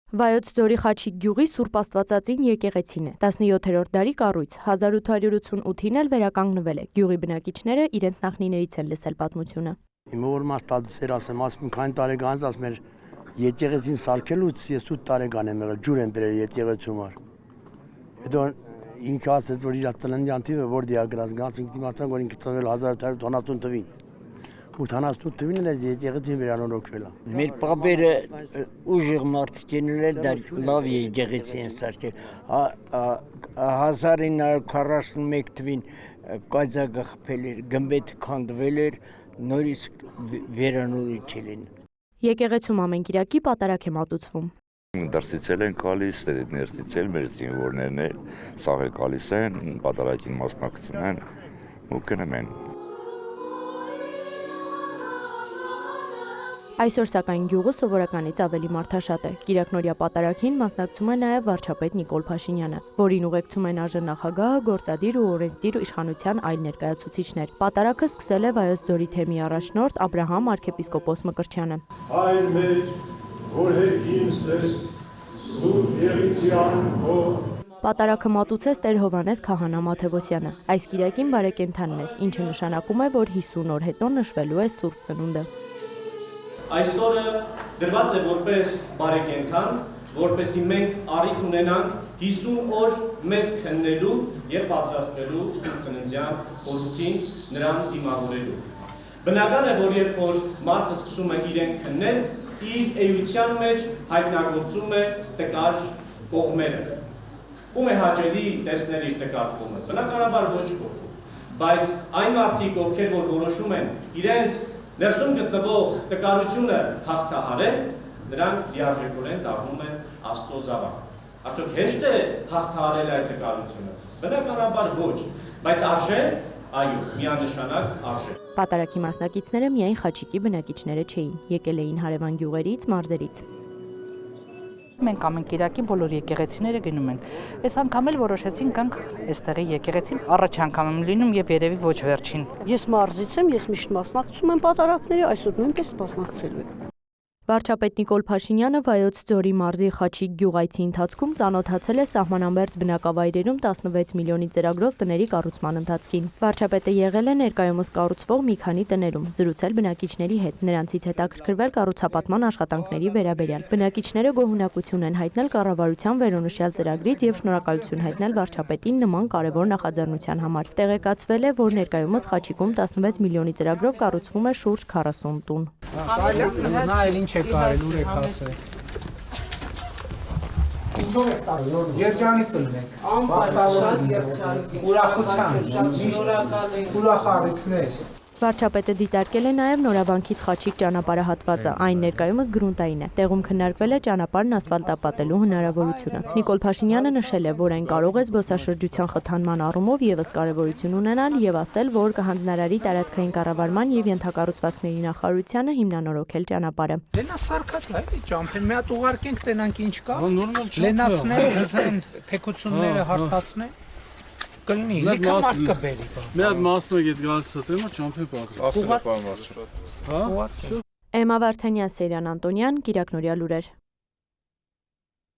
Վայոց ձորի Խաչիկ գյուղի Սուրբ Աստվածածին եկեղեցին է 17-րդ դարի կառույց 1888-ին էլ վերականգնվել է գյուղի բնակիչները իրենց նախնիներից են լսել պատմությունը Հիմա որ մաստադսեր ասեմ ասում քանի տարեկան ասում էր եկեղեցին սարքելուց ես 8 տարեկան եմ եղել ջուր եմ բերել եկեղեցու համար հետո ինքը ասեց որ իր ծննդյան թիվը որ դիագրազ գանց ինքը իմացան որ ինքը ծնվել 1870 թվին 88 թվին էլ եկեղեցին վերանորոգվել է Մեր պապերը ուժեղ մարդիկ են ելել դա լավ եկեղեցի են սարքել 1941 թվին կայծակը խփել էր գմբեթ քանդվել էր նորից վերանորոգել են Եկեղեցում ամեն կիրակի պատարագ է մատուցվում Դրսից են գալիս, ներսից էլ մեր զինվորներն են, սաղ է գալիս են, պատարագին մասնակցում են ու գնում են Այսօր սակայն գյուղը սովորականից ավելի մարդաշատ է։ Կիրակնորյա պատարագին մասնակցում է նաև վարչապետ Նիկոլ Փաշինյանը, որին ուղեկցում են արժանախագահը, գործադիր ու օրենսդիր իշխանության այլ ներկայացուցիչներ։ Պատարագը սկսել է Վայոց ձորի թեմի առաջնորդ Աբրահամ arczepiskopos Մկրտչյանը։ Հայր մեր, որ հերկինս ես, Սուրբ Եղիցյան հո Պատարագը մատուցեց Տեր Հովհաննես Քահանա Մաթևոսյանը։ Այս կիրակին բարեկենդանն էր, ինչը նշանակում է, որ 50 օր հետո նշվելու է Սուրբ Ծնունդը։ Այս օրը դրված է որպես բարեկենդան, որպեսզի մենք առիթ ունենանք 50 օր մեզ քննելու եւ պատրաստվելու Սուրբ Ծննդյան խորհրդին նրան դիմավորելու։ Բնական է, որ երբ որ մարդը սկսում է իրեն քննել, իր էության մեջ հայտնագործում է տկար կողմերը։ Ում է հաճելի տեսնել իր տկար կողմը։ Բնականաբար ոչ ոք։ Բայց այն մարդիկ, ովքեր որ որոշում են իրենց Ներսում գտնվող տկարությունը հաղթահարել, նրանք լիարժեքորեն դառնում են Աստծո զավակ։ Արդյոք հեշտ է հաղթահարել այդ տկարությունը։ Բնականաբար ոչ, բայց արժե, այո, միանշանակ արժե։ Պատարագի մասնակիցները միայն Խաչիկի բնակիչները չէին, եկել էին հարևան գյուղերից, մարզերից։ Մենք ամեն կիրակի բոլոր եկեղեցիները գնում ենք։ Այս անգամ էլ որոշեցին գանք այստեղի եկեղեցին։ Առաջ անգամ եմ լինում եւ երևի ոչ վերջին։ Ես մարզից եմ, ես միշտ մասնակցում եմ պատարագների, այսօր նույնպես մասնակցելու եմ։ Վարչապետ Նիկոլ Փաշինյանը Վայոց ձորի մարզի Խաչիկ գյուղայցի ընթացքում ծանոթացել է սահմանամերձ բնակավայրերում 16 միլիոնի ծրագրով տների կառուցման ընթացքին։ Վարչապետը եղել է ներկայումս կառուցվող մի քանի տներում, զրուցել բնակիչների հետ, նրանցից հետաքրքրվել կառուցապատման աշխատանքների վերաբերյալ։ Բնակիչները գոհունակություն են հայտնել կառավարության վերոնշյալ ծրագրից եւ շնորհակալություն հայտնել վարչապետին նման կարևոր նախաձեռնության համար։ Տեղեկացվել է, որ ներկայումս Խաչիկում 16 միլիոնի ծրագրով կառուցվում է շուրջ 40 տուն։ Կարել ուր եք ասել։ Երջանիկ կլինեք։ Շատ երջանիկ։ Ուրախության, ուրախառիթներ։ Վարչապետը դիտարկել է նաև Նորավանքից Խաչիկ ճանապարհահատվածը, այն ներկայումս գրունտային է։ Տեղում քննարկվել է ճանապարհն ասֆալտապատելու հնարավորությունը։ Նիկոլ Փաշինյանը նշել է, որ այն կարող է զբոսաշրջության խթանման առումով եւս կարևորություն ունենալ եւ ասել, որ կհանձնարարի տարածքային կառավարման եւ ենթակառուցվածքների նախարարությանը հիմնանորոգել ճանապարհը։ Լենա սարկած է, ճամփեն մի հատ ուղարկենք, տենանք ինչ կա։ Լենացնել, հզեն, թեկությունները հարթացնել։ Կլինի, լիքը մարդ կբերի։ Մի հատ մասնագետ գալիս է, դեմը ճամփեն պատրաստ։ Էմմա Վարդանյան, Սերյան Անտոնյան, Կիրակնորյա լուրեր։